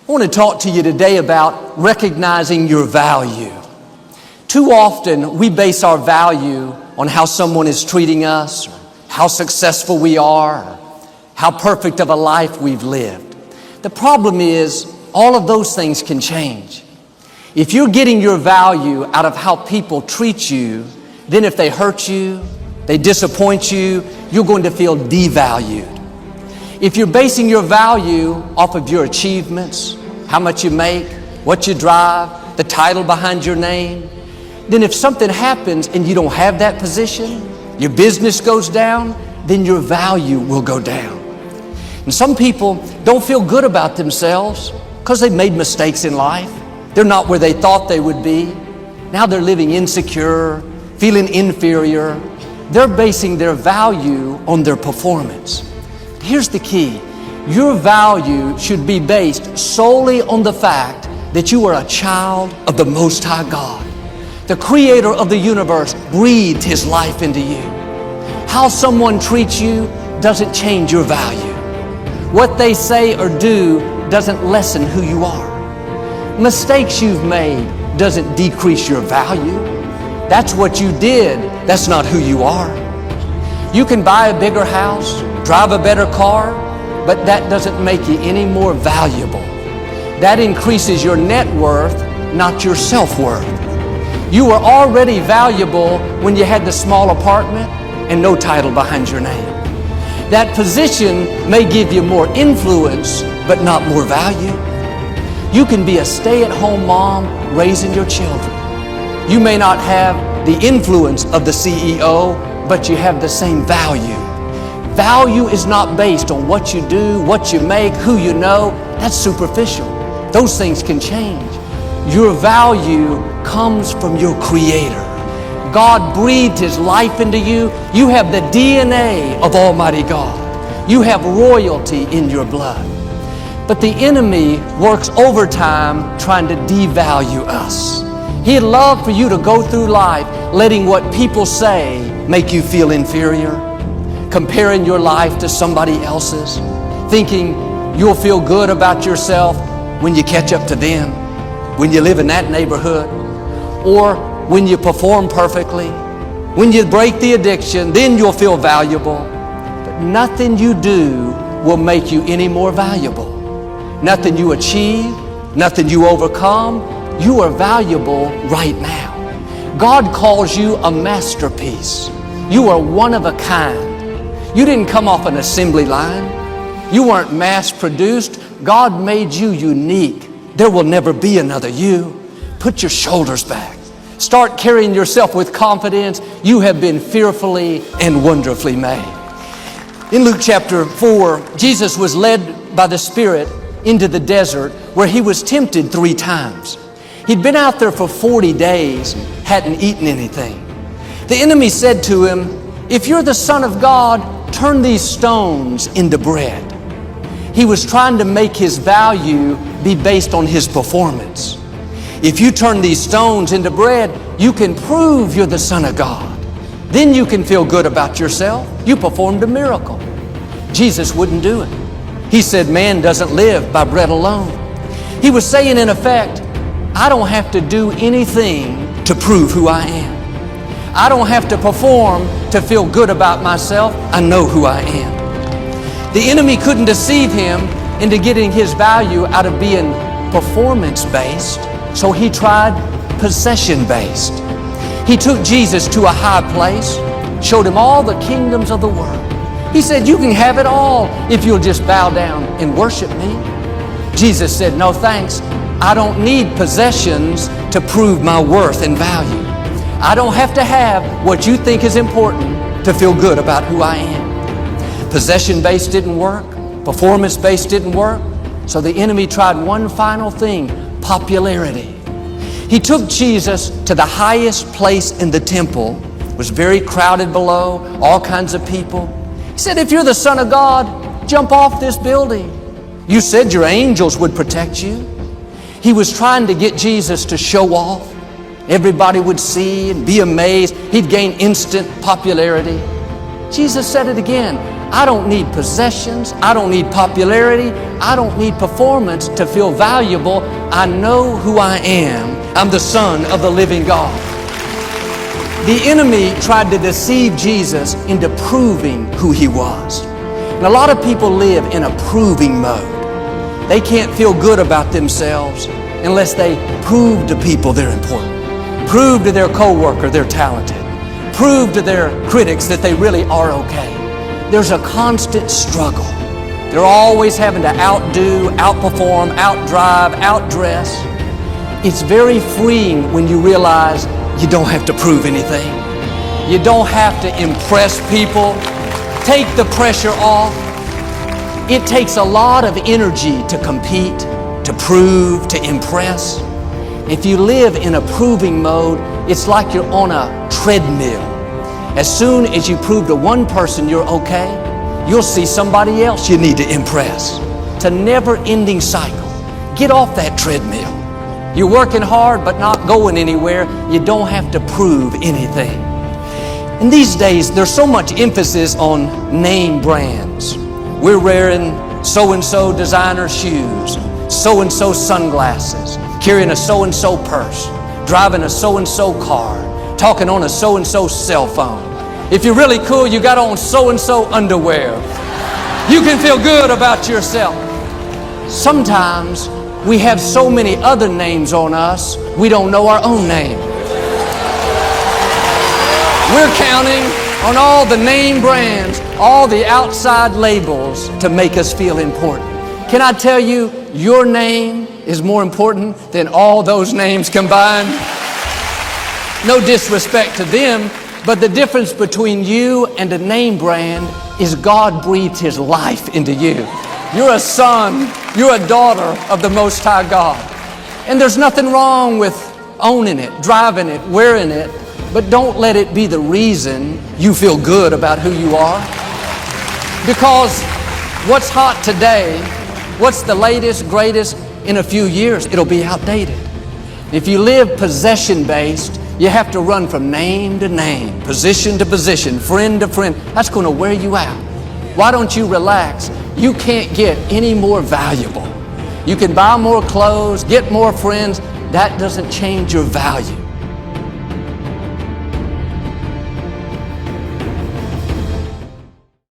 I want to talk to you today about recognizing your value. Too often we base our value on how someone is treating us, or how successful we are, or how perfect of a life we've lived. The problem is all of those things can change. If you're getting your value out of how people treat you, then if they hurt you, they disappoint you, you're going to feel devalued. If you're basing your value off of your achievements, how much you make, what you drive, the title behind your name, then if something happens and you don't have that position, your business goes down, then your value will go down. And some people don't feel good about themselves because they've made mistakes in life. They're not where they thought they would be. Now they're living insecure, feeling inferior. They're basing their value on their performance. Here's the key. Your value should be based solely on the fact that you are a child of the Most High God. The Creator of the universe breathed His life into you. How someone treats you doesn't change your value. What they say or do doesn't lessen who you are. Mistakes you've made doesn't decrease your value. That's what you did. That's not who you are. You can buy a bigger house, drive a better car, but that doesn't make you any more valuable. That increases your net worth, not your self-worth. You were already valuable when you had the small apartment and no title behind your name. That position may give you more influence, but not more value. You can be a stay-at-home mom raising your children. You may not have the influence of the CEO, but you have the same value. Value is not based on what you do, what you make, who you know. That's superficial. Those things can change. Your value comes from your Creator. God breathed His life into you. You have the DNA of Almighty God. You have royalty in your blood. But the enemy works overtime trying to devalue us. He'd love for you to go through life letting what people say make you feel inferior, comparing your life to somebody else's, thinking you'll feel good about yourself when you catch up to them, when you live in that neighborhood, or when you perform perfectly, when you break the addiction, then you'll feel valuable. But nothing you do will make you any more valuable. Nothing you achieve, nothing you overcome, you are valuable right now. God calls you a masterpiece. You are one of a kind. You didn't come off an assembly line. You weren't mass produced. God made you unique. There will never be another you. Put your shoulders back. Start carrying yourself with confidence. You have been fearfully and wonderfully made. In Luke chapter 4, Jesus was led by the Spirit into the desert where He was tempted 3 times. He'd been out there for 40 days, hadn't eaten anything. The enemy said to Him, "If you're the Son of God, turn these stones into bread." He was trying to make His value be based on His performance. If you turn these stones into bread, you can prove you're the Son of God. Then you can feel good about yourself. You performed a miracle. Jesus wouldn't do it. He said, man doesn't live by bread alone. He was saying, in effect, I don't have to do anything to prove who I am. I don't have to perform to feel good about myself. I know who I am. The enemy couldn't deceive Him into getting His value out of being performance-based, so he tried possession-based. He took Jesus to a high place, showed Him all the kingdoms of the world. He said, you can have it all if you'll just bow down and worship me. Jesus said, no thanks. I don't need possessions to prove my worth and value. I don't have to have what you think is important to feel good about who I am. Possession-based didn't work. Performance-based didn't work. So the enemy tried one final thing, popularity. He took Jesus to the highest place in the temple. It was very crowded below, all kinds of people. He said, if you're the Son of God, jump off this building. You said your angels would protect you. He was trying to get Jesus to show off. Everybody would see and be amazed. He'd gain instant popularity. Jesus said it again. I don't need possessions. I don't need popularity. I don't need performance to feel valuable. I know who I am. I'm the Son of the living God. The enemy tried to deceive Jesus into proving who He was. And a lot of people live in a proving mode. They can't feel good about themselves unless they prove to people they're important. Prove to their coworker they're talented. Prove to their critics that they really are okay. There's a constant struggle. They're always having to outdo, outperform, outdrive, outdress. It's very freeing when you realize you don't have to prove anything. You don't have to impress people. Take the pressure off. It takes a lot of energy to compete, to prove, to impress. If you live in a proving mode, it's like you're on a treadmill. As soon as you prove to one person you're okay, you'll see somebody else you need to impress. It's a never-ending cycle. Get off that treadmill. You're working hard but not going anywhere. You don't have to prove anything. And these days, there's so much emphasis on name brands. We're wearing so-and-so designer shoes, so-and-so sunglasses, carrying a so-and-so purse, driving a so-and-so car, talking on a so-and-so cell phone. If you're really cool, you got on so-and-so underwear. You can feel good about yourself. Sometimes we have so many other names on us, we don't know our own name. We're counting on all the name brands, all the outside labels to make us feel important. Can I tell you, your name is more important than all those names combined? No disrespect to them, but the difference between you and a name brand is God breathed His life into you. You're a son, you're a daughter of the Most High God. And there's nothing wrong with owning it, driving it, wearing it, but don't let it be the reason you feel good about who you are. Because what's hot today, what's the latest, greatest, in a few years, it'll be outdated. If you live possession-based, you have to run from name to name, position to position, friend to friend. That's going to wear you out. Why don't you relax? You can't get any more valuable. You can buy more clothes, get more friends. That doesn't change your value.